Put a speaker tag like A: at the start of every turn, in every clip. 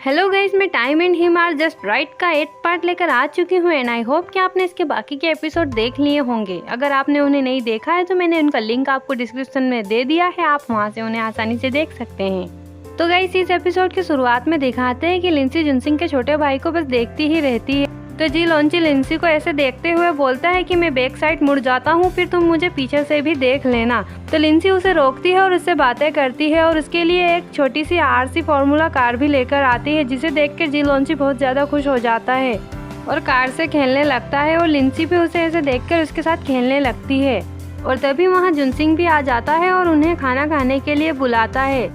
A: Hello guys, मैं time and him are just right का 8 part लेकर आ चुकी हूँ एंड आई होप कि आपने इसके बाकी के एपिसोड देख लिए होंगे। अगर आपने उन्हें नहीं देखा है तो मैंने उनका लिंक आपको डिस्क्रिप्शन में दे दिया है, आप वहाँ से उन्हें आसानी से देख सकते हैं। तो गाइस, इस एपिसोड की शुरुआत में दिखाते हैं कि लिंसी जुनसिंग के छोटे भाई को बस देखती ही रहती है। तो जी लोन्ची लिंसी को ऐसे देखते हुए बोलता है कि मैं बैक साइड मुड़ जाता हूँ, फिर तुम मुझे पीछे से भी देख लेना। तो लिंसी उसे रोकती है और उससे बातें करती है और उसके लिए एक छोटी सी आरसी फॉर्मूला कार भी लेकर आती है, जिसे देखकर जी लोन्ची बहुत ज्यादा खुश हो जाता है और कार से खेलने लगता है और लिंसी भी उसे ऐसे देखकर उसके साथ खेलने लगती है। और तभी वहाँ जुनसिंग भी आ जाता है और उन्हें खाना खाने के लिए बुलाता है।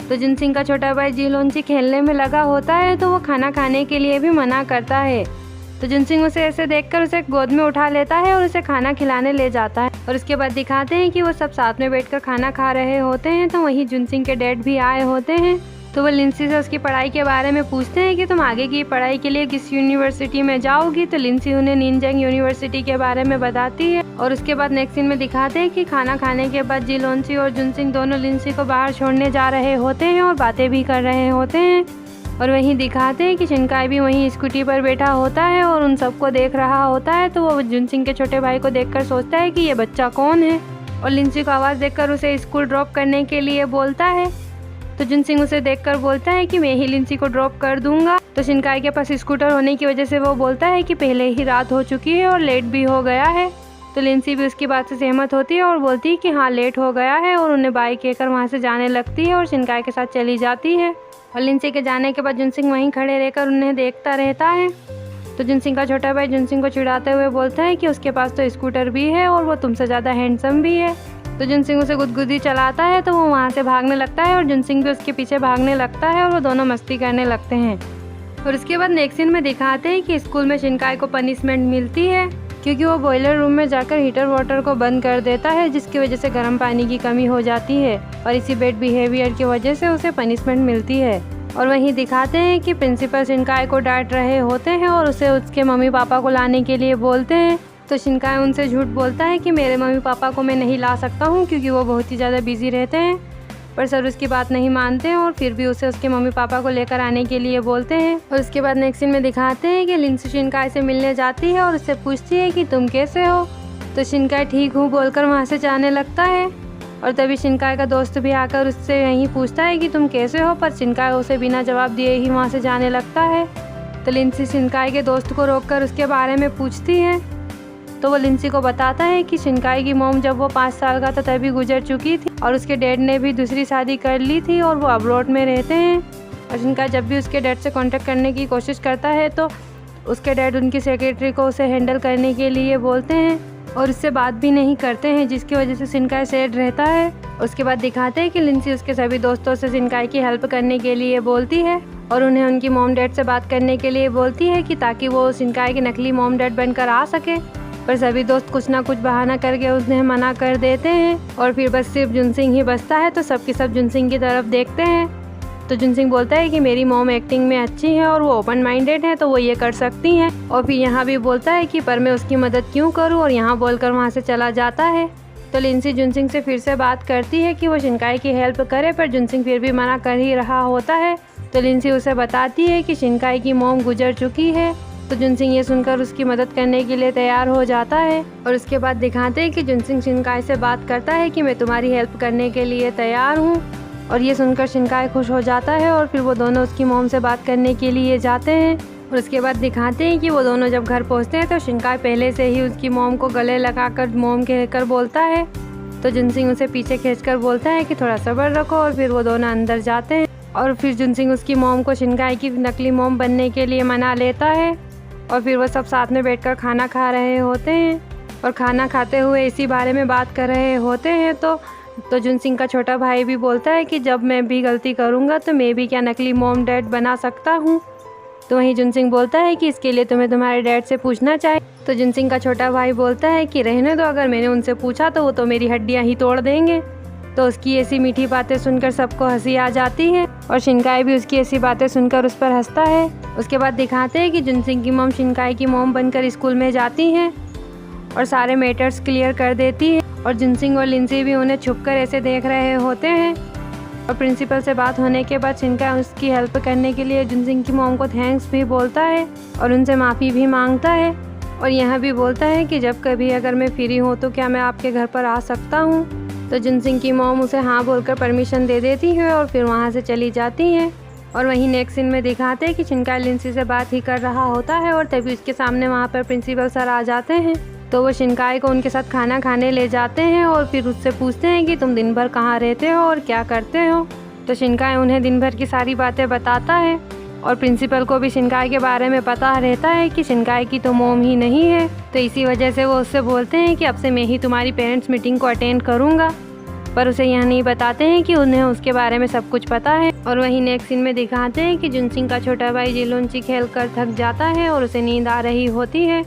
A: तो जुनसिंग का छोटा भाई जी लोन्ची खेलने में लगा होता है तो वो खाना खाने के लिए भी मना करता है। तो जुनसिंग उसे ऐसे देखकर उसे गोद में उठा लेता है और उसे खाना खिलाने ले जाता है। और उसके बाद दिखाते हैं कि वो सब साथ में बैठकर खाना खा रहे होते हैं। तो वहीं जुनसिंग के डैड भी आए होते हैं। तो वो लिंसी से उसकी पढ़ाई के बारे में पूछते हैं कि तुम आगे की पढ़ाई के लिए किस यूनिवर्सिटी में जाओगी। तो लिंसी उन्हें निनजंग यूनिवर्सिटी के बारे में बताती है। और उसके बाद नेक्स्ट सीन में दिखाते हैं कि खाना खाने के बाद जी लोन्ची और जुनसिंग दोनों लिंसी को बाहर छोड़ने जा रहे होते हैं और बातें भी कर रहे होते हैं। और वहीं दिखाते हैं कि शिनकाई भी वहीं स्कूटी पर बैठा होता है और उन सबको देख रहा होता है। तो वो जुनसिंग के छोटे भाई को देखकर सोचता है कि ये बच्चा कौन है और लिंसी को आवाज़ देकर उसे स्कूल ड्रॉप करने के लिए बोलता है। तो जुनसिंग उसे देखकर बोलता है कि मैं ही लिंसी को ड्रॉप कर दूंगा। तो शिनकाई के पास स्कूटर होने की वजह से वो बोलता है कि पहले ही रात हो चुकी है और लेट भी हो गया है। तो लिंसी भी उसकी बात से सहमत होती है और बोलती है कि हाँ लेट हो गया है और उन्हें बाइक कहकर वहाँ से जाने लगती है और शिनकाई के साथ चली जाती है। और लिंसी के जाने के बाद जुनसिंग वहीं खड़े रहकर उन्हें देखता रहता है। तो जुनसिंग का छोटा भाई जुनसिंग को चिढ़ाते हुए बोलता है कि उसके पास तो स्कूटर भी है और वो तुमसे ज़्यादा हैंडसम भी है। तो जुनसिंग उसे गुदगुदी चलाता है तो वो वहाँ से भागने लगता है और जुनसिंग भी उसके पीछे भागने लगता है और वो दोनों मस्ती करने लगते हैं। और उसके बाद नेक्स्ट सीन में दिखाते हैं कि स्कूल में शिनकाई को पनिशमेंट मिलती है क्योंकि वो बॉयलर रूम में जाकर हीटर वाटर को बंद कर देता है, जिसकी वजह से गर्म पानी की कमी हो जाती है और इसी बैड बिहेवियर की वजह से उसे पनिशमेंट मिलती है। और वहीं दिखाते हैं कि प्रिंसिपल शिनकाई को डांट रहे होते हैं और उसे उसके मम्मी पापा को लाने के लिए बोलते हैं। तो शिनकाई उनसे झूठ बोलता है कि मेरे मम्मी पापा को मैं नहीं ला सकता हूँ क्योंकि वो बहुत ही ज़्यादा बिजी रहते हैं। पर सर उसकी बात नहीं मानते हैं और फिर भी उसे उसके मम्मी पापा को लेकर आने के लिए बोलते हैं। और उसके बाद नेक्स्ट सीन में दिखाते हैं कि लिंसी शिनकाई से मिलने जाती है और उससे पूछती है कि तुम कैसे हो। तो शिनकाई ठीक हूँ बोलकर वहाँ से जाने लगता है। और तभी शिनकाई का दोस्त भी आकर उससे यही पूछता है कि तुम कैसे हो, पर शिनकाई उसे बिना जवाब दिए ही वहाँ से जाने लगता है। तो लिंसी शिनकाई के दोस्त को रोककर उसके बारे में पूछती है। तो वो लिंसी को बताता है कि शिनकाई की मॉम जब वो 5 साल का था तभी गुजर चुकी थी और उसके डैड ने भी दूसरी शादी कर ली थी और वो अब्रॉड में रहते हैं। और शिनकाई जब भी उसके डैड से कांटेक्ट करने की कोशिश करता है तो उसके डैड उनकी सेक्रेटरी को उसे हैंडल करने के लिए बोलते हैं और उससे बात भी नहीं करते हैं, जिसकी वजह से शिनकाई सैड रहता है। उसके बाद दिखाते हैं कि लिंसी उसके सभी दोस्तों से शिनकाई की हेल्प करने के लिए बोलती है और उन्हें उनकी मॉम डैड से बात करने के लिए बोलती है कि ताकि वो शिनकाई के नकली मॉम डैड बनकर आ सके। पर सभी दोस्त कुछ ना कुछ बहाना करके उन्हें मना कर देते हैं और फिर बस सिर्फ जुनसिंग ही बचता है। तो सबकी सब जुनसिंग की तरफ देखते हैं। तो जुनसिंग बोलता है कि मेरी मॉम एक्टिंग में अच्छी है और वो ओपन माइंडेड है तो वो ये कर सकती हैं। और फिर यहाँ भी बोलता है कि पर मैं उसकी मदद क्यों करूँ और यहाँ बोलकर वहाँ से चला जाता है। तो लिंसी जुनसिंग से फिर से बात करती है कि वो शिनकाई की हेल्प करे, पर जुनसिंग फिर भी मना कर ही रहा होता है। तो लिंसी उसे बताती है कि शिनकाई की मॉम गुजर चुकी है। तो जुनसिंग ये सुनकर उसकी मदद करने के लिए तैयार हो जाता है। और उसके बाद दिखाते हैं कि जुनसिंग शिनकाई से बात करता है कि मैं तुम्हारी हेल्प करने के लिए तैयार हूँ। और ये सुनकर शिनकाई खुश हो जाता है और फिर वो दोनों उसकी मॉम से बात करने के लिए जाते हैं। और उसके बाद दिखाते हैं कि वो दोनों जब घर पहुँचते हैं तो शिनकाई पहले से ही उसकी मॉम को गले लगाकर मॉम कहकर बोलता है। तो जुनसिंग उसे पीछे खींचकर बोलता है कि थोड़ा सब्र रखो और फिर वो दोनों अंदर जाते हैं। और फिर जुनसिंग उसकी मॉम को शिनकाई की नकली मॉम बनने के लिए मना लेता है और फिर वो सब साथ में बैठकर खाना खा रहे होते हैं और खाना खाते हुए इसी बारे में बात कर रहे होते हैं। तो जुनसिंग का छोटा भाई भी बोलता है कि जब मैं भी गलती करूँगा तो मैं भी क्या नकली मॉम डैड बना सकता हूँ। तो वहीं जुनसिंग बोलता है कि इसके लिए तुम्हें तुम्हारे डैड से पूछना चाहिए। तो जुनसिंग का छोटा भाई बोलता है कि रहने दो, अगर मैंने उनसे पूछा तो वो तो मेरी हड्डियाँ ही तोड़ देंगे। तो उसकी ऐसी मीठी बातें सुनकर सबको हंसी आ जाती है और शिनकाई भी उसकी ऐसी बातें सुनकर उस पर हंसता है। उसके बाद दिखाते हैं कि जुनसिंग की मॉम शिनकाई की मॉम बनकर स्कूल में जाती हैं और सारे मैटर्स क्लियर कर देती है और जुनसिंग और लिंसी भी उन्हें छुपकर ऐसे देख रहे होते हैं। और प्रिंसिपल से बात होने के बाद शिनकाय उसकी हेल्प करने के लिए जुनसिंग की मॉम को थैंक्स भी बोलता है और उनसे माफ़ी भी मांगता है और यह भी बोलता है कि जब कभी अगर मैं फ्री हूँ तो क्या मैं आपके घर पर आ सकता हूँ। तो जुनसिंग की मॉम उसे हाँ बोलकर परमिशन दे देती है और फिर वहाँ से चली जाती है। और वहीं नेक्स्ट सीन में दिखाते हैं कि शिनकाय लिंसी से बात ही कर रहा होता है और तभी उसके सामने वहाँ पर प्रिंसिपल सर आ जाते हैं। तो वो शिनकाय को उनके साथ खाना खाने ले जाते हैं और फिर उससे पूछते हैं कि तुम दिन भर कहाँ रहते हो और क्या करते हो। तो शिनकाय उन्हें दिन भर की सारी बातें बताता है और प्रिंसिपल को भी शिनकाय के बारे में पता रहता है कि शिनकाय की तो मॉम ही नहीं है। तो इसी वजह से वो उससे बोलते हैं कि अब से मैं ही तुम्हारी पेरेंट्स मीटिंग को अटेंड करूँगा, पर उसे यह नहीं बताते हैं कि उन्हें उसके बारे में सब कुछ पता है। और वहीं नेक्स्ट सीन में दिखाते हैं कि जुनसिंग का छोटा भाई जिलोंची खेल कर थक जाता है और उसे नींद आ रही होती है।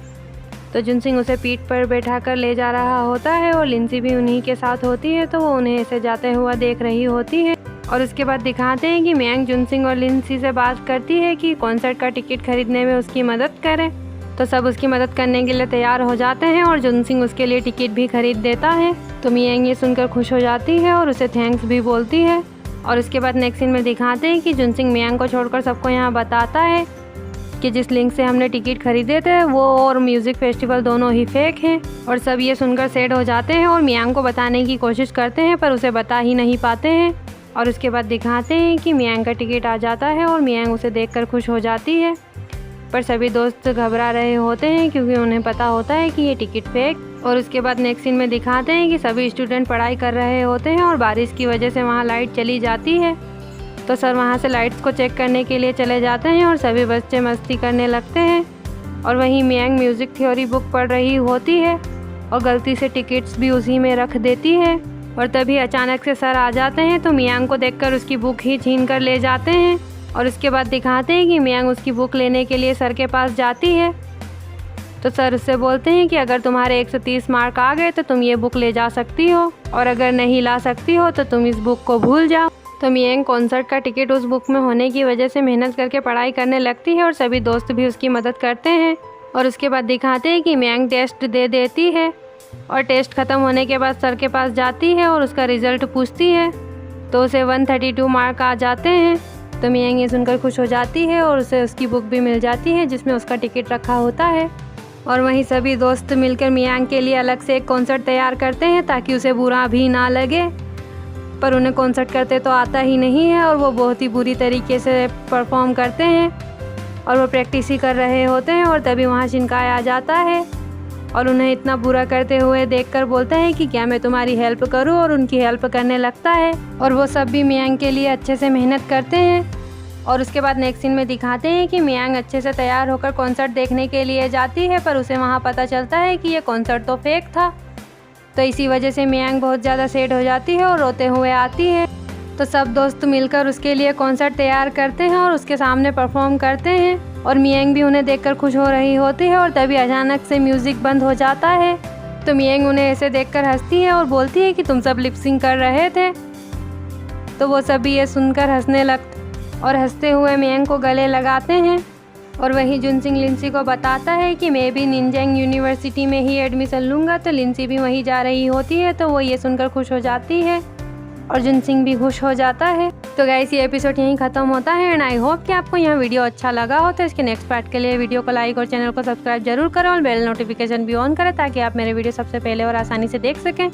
A: तो जुनसिंग उसे पीठ पर बैठा कर ले जा रहा होता है और लिंसी भी उन्हीं के साथ होती है। तो वो उन्हें ऐसे जाते हुआ देख रही होती है। और उसके बाद दिखाते हैं कि मियांग जुनसिंग और लिंसी से बात करती है कि कॉन्सर्ट का टिकट खरीदने में उसकी मदद करें। तो सब उसकी मदद करने के लिए तैयार हो जाते हैं और जुनसिंग उसके लिए टिकट भी खरीद देता है। तो मियांग ये सुनकर खुश हो जाती है और उसे थैंक्स भी बोलती है। और उसके बाद नेक्स्ट सीन में दिखाते हैं कि जुनसिंग मियांग को छोड़कर सबको यहाँ बताता है कि जिस लिंक से हमने टिकट खरीदे थे वो और म्यूज़िक फेस्टिवल दोनों ही फेक हैं। और सब ये सुनकर सैड हो जाते हैं और मियांग को बताने की कोशिश करते हैं पर उसे बता ही नहीं पाते हैं। और उसके बाद दिखाते हैं कि मियांग का टिकट आ जाता है और मियांग उसे देखकर खुश हो जाती है। पर सभी दोस्त घबरा रहे होते हैं क्योंकि उन्हें पता होता है कि ये टिकट फेक। और उसके बाद नेक्स्ट सीन में दिखाते हैं कि सभी स्टूडेंट पढ़ाई कर रहे होते हैं और बारिश की वजह से वहाँ लाइट चली जाती है। तो सर वहाँ से लाइट्स को चेक करने के लिए चले जाते हैं और सभी बच्चे मस्ती करने लगते हैं। और वहीं मियांग म्यूज़िक थ्योरी बुक पढ़ रही होती है और गलती से टिकट्स भी उसी में रख देती है। और तभी अचानक से सर आ जाते हैं तो मियांग को देखकर उसकी बुक ही छीन कर ले जाते हैं। और उसके बाद दिखाते हैं कि मियांग उसकी बुक लेने के लिए सर के पास जाती है। तो सर उससे बोलते हैं कि अगर तुम्हारे 130 मार्क आ गए तो तुम ये बुक ले जा सकती हो और अगर नहीं ला सकती हो तो तुम इस बुक को भूल जाओ। तो मियांग कॉन्सर्ट का टिकट उस बुक में होने की वजह से मेहनत करके पढ़ाई करने लगती है और सभी दोस्त भी उसकी मदद करते हैं। और उसके बाद दिखाते हैं कि मियांग टेस्ट दे देती है और टेस्ट ख़त्म होने के बाद सर के पास जाती है और उसका रिज़ल्ट पूछती है तो उसे 132 मार्क आ जाते हैं। तो मियांग ये सुनकर खुश हो जाती है और उसे उसकी बुक भी मिल जाती है जिसमें उसका टिकट रखा होता है। और वहीं सभी दोस्त मिलकर मियांग के लिए अलग से एक कॉन्सर्ट तैयार करते हैं ताकि उसे बुरा भी ना लगे। पर उन्हें कॉन्सर्ट करते तो आता ही नहीं है और वो बहुत ही बुरी तरीके से परफॉर्म करते हैं और वो प्रैक्टिस ही कर रहे होते हैं। और तभी वहाँ शिनकाय आ जाता है और उन्हें इतना बुरा करते हुए देखकर बोलता है कि क्या मैं तुम्हारी हेल्प करूं, और उनकी हेल्प करने लगता है। और वो सब भी मियांग के लिए अच्छे से मेहनत करते हैं। और उसके बाद नेक्स्ट सीन में दिखाते हैं कि मियांग अच्छे से तैयार होकर कॉन्सर्ट देखने के लिए जाती है पर उसे वहाँ पता चलता है कि ये कॉन्सर्ट तो फेक था। तो इसी वजह से मियांग बहुत ज़्यादा सैड हो जाती है और रोते हुए आती है। तो सब दोस्त मिलकर उसके लिए कॉन्सर्ट तैयार करते हैं और उसके सामने परफॉर्म करते हैं और मियांग भी उन्हें देखकर खुश हो रही होती है। और तभी अचानक से म्यूज़िक बंद हो जाता है। तो मियांग उन्हें ऐसे देखकर हंसती है और बोलती है कि तुम सब लिपसिंग कर रहे थे। तो वो सभी ये सुनकर हंसने लगते और हंसते हुए मियांग को गले लगाते हैं। और वहीं जुनसिंग लिंसी को बताता है कि मैं भी निनजांग यूनिवर्सिटी में ही एडमिशन लूँगा। तो लिंसी भी वहीं जा रही होती है तो वो ये सुनकर खुश हो जाती है और जुनसिंग भी खुश हो जाता है। तो गाइस ये एपिसोड यहीं ख़त्म होता है एंड आई होप कि आपको यह वीडियो अच्छा लगा हो। तो इसके नेक्स्ट पार्ट के लिए वीडियो को लाइक और चैनल को सब्सक्राइब जरूर करें और बेल नोटिफिकेशन भी ऑन करें ताकि आप मेरे वीडियो सबसे पहले और आसानी से देख सकें।